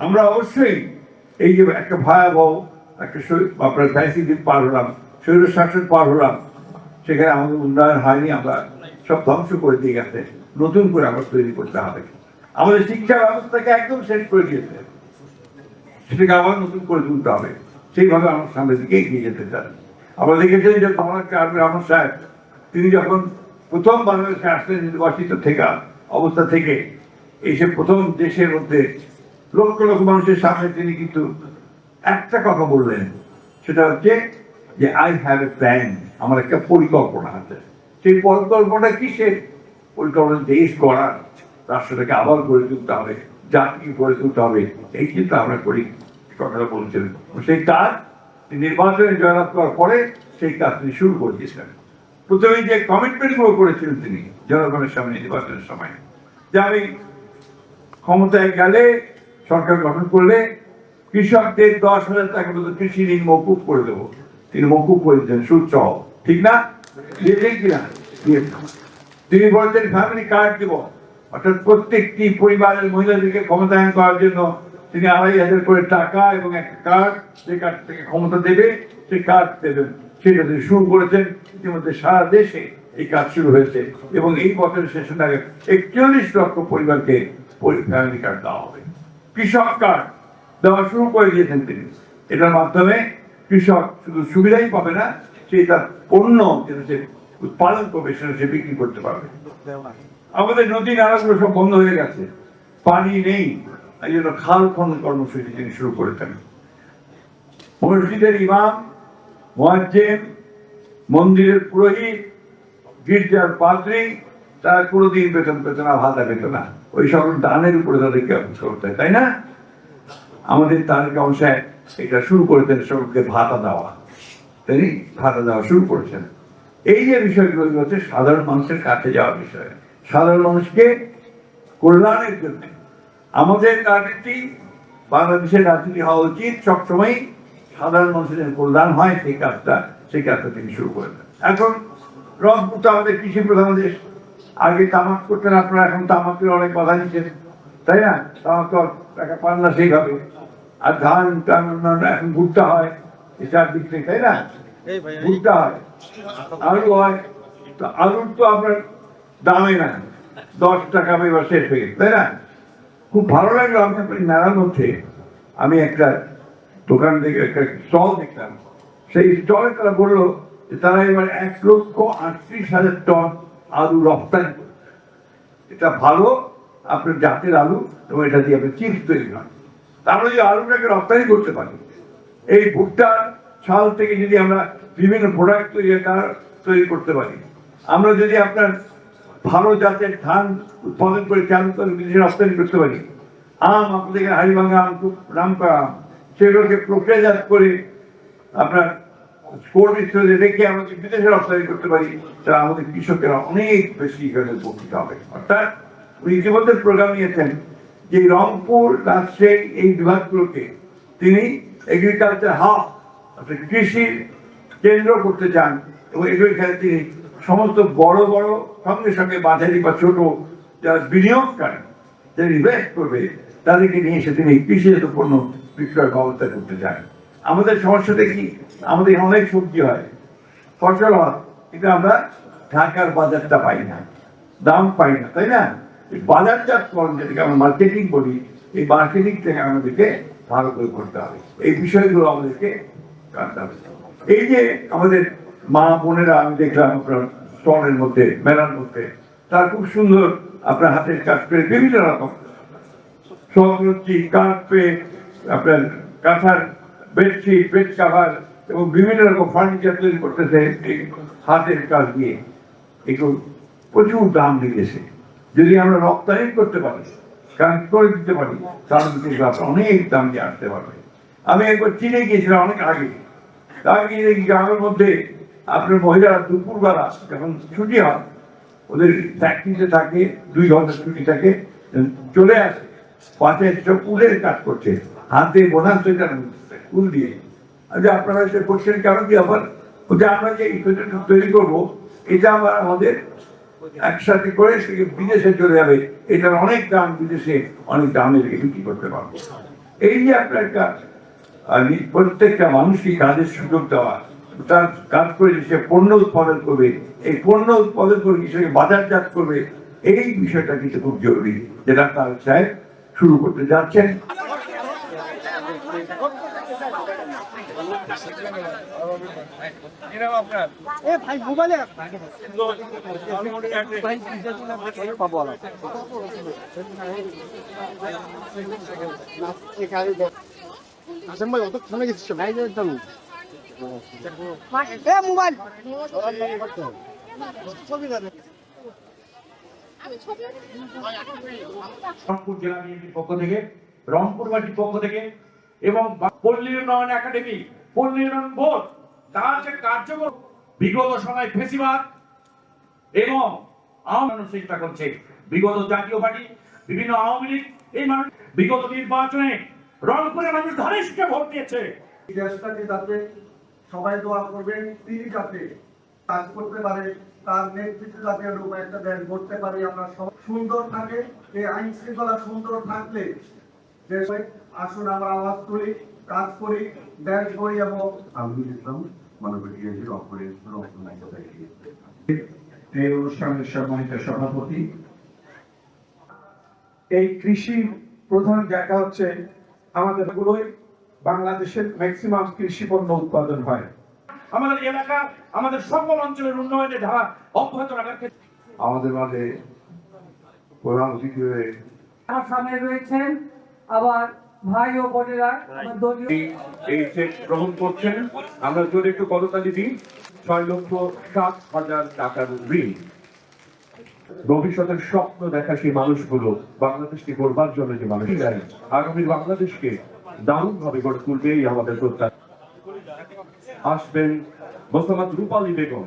আমরা অবশ্যই এই যে একটা ভয়াবহ একটা আপনার ফ্যাসিলিটি পার হলাম, শৈল শাসন পার হলাম, সেখানে আমাদের উন্নয়ন হয়নি, আমরা সব ধ্বংস করে দিয়ে গেছে, নতুন করে আবার তৈরি করতে হবে। আমাদের শিক্ষা ব্যবস্থাকে একদম শেষ করে দিয়েছে, সেটাকে আবার নতুন করে তুলতে হবে। সেইভাবে আমার সামনের দিকে এগিয়ে যেতে চান। আমরা দেখেছেন যে রহমান সাহেব তিনি যখন প্রথম বাংলাদেশে আসলেন নির্বাচিত থেকে অবস্থা থেকে এসে প্রথম দেশের মধ্যে লক্ষ লক্ষ মানুষের সামনে তিনি কিন্তু একটা কথা বললেন, সেটা হচ্ছে যে আই হ্যাভ এ প্ল্যান, আমার একটা পরিকল্পনা আছে। সেই পরিকল্পনা কিসের পরিকল্পনা? দেশ গড়ার, রাষ্ট্রটাকে আবার গড়ে তুলতে হবে, জাতিকে গড়ে তুলতে হবে, এই চিন্তা আমরা করি কথাটা বলছিলেন। সেই কাজ নির্বাচনে জয়লাভ করার পরে সেই কাজ তিনি শুরু করে দিয়েছিলেন। প্রথমে যে কমিটমেন্ট গুলো করেছিলেন তিনি জনগণের সামনে নির্বাচনের সময়, যে আমি ক্ষমতায় গেলে, সরকার গঠন করলে কৃষকদের 10,000 টাকা মতো কৃষি ঋণ মকুব করে দেবো। তিনি মকুব করে দিতেন সুদ সহ, ঠিক না? দিয়েছেন কিনা? তিনি বলতেন ফ্যামিলি কার্ড দেব, অর্থাৎ প্রত্যেকটি পরিবারের মহিলাদেরকে ক্ষমতায়ন করার জন্য তিনি 2,500 করে টাকা এবং একটা কার্ড, যে কার্ড থেকে ক্ষমতা দেবে সেই কার্ড দেবেন, সেটা তিনি শুরু করেছেন। ইতিমধ্যে সারা দেশে এই কাজ শুরু হয়েছে এবং এই বছরের শেষের আগে 41 লক্ষ পরিবারকে ফ্যামিলি কার্ড দেওয়া হবে। কৃষক কার্ড দেওয়া শুরু করে দিয়েছেন তিনি। এটার মাধ্যমে কৃষক শুধু সুবিধাই পাবে না, সে তার পণ্য যেটা সে উৎপাদন করবে সেটা সে বিক্রি করতে পারবে। আমাদের নদী নালাগুলো সব বন্ধ হয়ে গেছে, পানি নেই, এই জন্য খাল খনন কর্মসূচি তিনি শুরু করেছেন। মসজিদের ইমাম, মুয়াজ্জিন, মন্দিরের পুরোহিত, গির্জার পাদ্রী, তারা কোনোদিন বেতন পেত না, ভাতা পেত না, ওই সকল দানের উপরে তাদেরকে করতে হয়, তাই না? আমাদের তারেক রহমান সাহেব এটা শুরু করেছেন, সকলকে ভাতা দেওয়া, তিনি ভাতা দেওয়া শুরু করেছেন। এই যে বিষয়গুলো হচ্ছে সাধারণ মানুষের কাছে যাওয়ার বিষয়, সাধারণ মানুষকে কল্যাণের জন্য। আমাদের রাজনীতি, বাংলাদেশের রাজনীতি হওয়া উচিত সবসময় সাধারণ মানুষের কল্যাণ হয়, সেই কাজটা তিনি শুরু করেছেন। এখন রংপুর তো আমাদের কৃষি প্রধান দেশ, আগে তামাক করতেন আপনারা, এখন তামাকের অনেক বাধা নিচ্ছেন, তাই না? তামাক তো টাকা পান না সেইভাবে। আর ধান এখন ভুট্টা হয়, এটার দিক থেকে, তাই না? ভুট্টা হয়, আলু হয়, তো আলুর তো আপনার দামে না, 10 টাকা এবার শেষ হয়ে গেছে, তাই না? খুব ভালো লাগলো, আমি আপনার মেলার মধ্যে আমি একটা দোকান থেকে একটা স্টল দেখলাম। সেই স্টলে তারা বললো যে তারা এবার 1,38,000 টন আলু রপ্তানি করছে। এটা ভালো আপনার জাতের আলু এবং এটা দিয়ে আপনি চিপস তৈরি হয়। আমরা যদি আলুটাকে রপ্তানি করতে পারি, এই ভুট্টার ছাল থেকে যদি আমরা বিভিন্ন প্রোডাক্ট তৈরি করতে পারি, আমরা যদি আপনার ভালো জাতের ধান উৎপাদন করে চালু করে বিদেশে রপ্তানি করতে পারি, আম আপনাদের হাড়িভাঙা আম, খুব নাম করা আম, সেগুলোকে প্রক্রিয়াজাত করে আপনার কোল্ড স্টোরেজে রেখে আমরা বিদেশে রপ্তানি করতে পারি, তারা আমাদের কৃষকেরা অনেক বেশি এখানে উপকৃত হবে। অর্থাৎ উনি ইতিমধ্যে প্রোগ্রাম নিয়েছেন যে রংপুর, রাজশাহী এই বিভাগগুলোকে তিনি এগ্রিকালচার হাব, অর্থাৎ কৃষির কেন্দ্র করতে চান এবং এখানে তিনি সমস্ত বড় বড় সঙ্গে সঙ্গে বাজারি বা ছোট যারা বিনিয়োগকারী, যারা ইনভেস্ট করবে, তাদেরকে নিয়ে এসে তিনি কৃষিজাত পণ্য বিক্রয়ের ব্যবস্থা করতে চান। আমাদের সমস্যাটা কি? আমাদের অনেক সবজি হয়, ফসল হয়, কিন্তু আমরা ঢাকার বাজারটা পাই না, দাম পাই না, তাই না? বাজারজাতকরণ যেটাকে আমরা মার্কেটিং বলি, এই মার্কেটিং থেকে আমাদেরকে ভালো করে করতে হবে, এই বিষয়গুলো আমাদেরকে জানতে হবে। এই যে আমাদের মা বোনেরা, আমি দেখলাম আপনার স্টলের মধ্যে, মেলার মধ্যে, তার খুব সুন্দর আপনার হাতের কাজ করে বিভিন্ন রকম সহযোগী কার্পেট, আপনার কাঁথার বেডশিট, বেড কাভার এবং বিভিন্ন রকম ফার্নিচার তৈরি করতেছে হাতের কাজ দিয়ে। এগুলো প্রচুর দাম লেগেছে। যদি আমরা রপ্তানি করতে পারি, কানেক্ট করে দিতে পারি, তাহলে কিন্তু আপনার অনেক দাম দিয়ে আসতে পারবে। আমি একবার চীনে গিয়েছিলাম অনেক আগে, তার গিয়ে দেখি গ্রামের মধ্যে আপনার মহিলারা দুপুরবেলা যখন ছুটি হয়, ওদের ফ্যাক্টরিতে থাকে, 2 ঘন্টা ছুটি থাকে, চলে আসে, পাশে সব উলের কাজ করছে, হাতে বোনা সোয়েটার উল দিয়ে। আচ্ছা আপনারা এটা করছেন কেন? কি আবার ওটা আমরা যে সোয়েটারটা তৈরি করবো, এটা আবার আমাদের একসাথে করে বিদেশে চলে যাবে, এটার অনেক দাম, বিদেশে অনেক দামে বিক্রি করতে পারবো। এই যে আপনার কাজ, আমি প্রত্যেকটা মানুষকে কাজের সুযোগ দেওয়া, তার কাজ করে সে পণ্য উৎপাদন করবে, এই পণ্য উৎপাদন করে সেটাকে বাজারজাত করবে, এই বিষয়টা কিন্তু খুব জরুরি, যেটা তার সাহেব শুরু করতে যাচ্ছেন। রংপুর জেলা বিএনপির পক্ষ থেকে, রংপুরবাসীর পক্ষ থেকে এবং পল্লী উন্নয়ন একাডেমি, পল্লী উন্নয়ন বোর্ড তার যে কার্যক্রম বিগত সময় ফেসিবাদ এবং আওয়ামী চেষ্টা করছে, বিগত জাতীয় পার্টি, বিভিন্ন আওয়ামী লীগ, এই মানুষ বিগত নির্বাচনে রংপুরের মানুষ ধানেশকে ভোট দিয়েছে। দেশটাকে যাতে সবাই দোয়া করবেন, তিনি যাতে কাজ করতে পারে, তার নেতৃত্বে যাতে এরকম একটা দেশ গড়তে পারি, আমরা সব সুন্দর থাকে, এই আইন শৃঙ্খলা সুন্দর থাকলে দেশে আসুন আমরা আওয়াজ তুলি, কাজ করি, দেশ গড়ি। এবং আমি ইসলাম মানবিক অপারেশন এই অনুষ্ঠানের সম্মানিত সভাপতি, এই কৃষি প্রধান জায়গা হচ্ছে আমাদের গুলোই বাংলাদেশের ম্যাক্সিমাম কৃষি পণ্য উৎপাদন হয়। আমাদের এলাকা, আমাদের সকল অঞ্চলের উন্নয়নের ধারা অব্যাহত রাখার ক্ষেত্রে আমাদের মাঝে প্রধান অতিথি হয়ে আমার সামনে রয়েছেন আবার ভাই ও বোনেরা আমার দলীয় এই চেক গ্রহণ করছেন। আমরা যদি একটু করতালি দিই, 6,07,000 টাকার ঋণ। ভবিষ্যতের স্বপ্ন দেখা সেই মানুষগুলো বাংলাদেশকে গড়বার জন্য যে মানুষ আগামী বাংলাদেশকে দারুণ ভাবে গড়ে তুলবেই আমাদের প্রত্যাশা। আসবেন মোসাম্মদ রূপালী বেগম।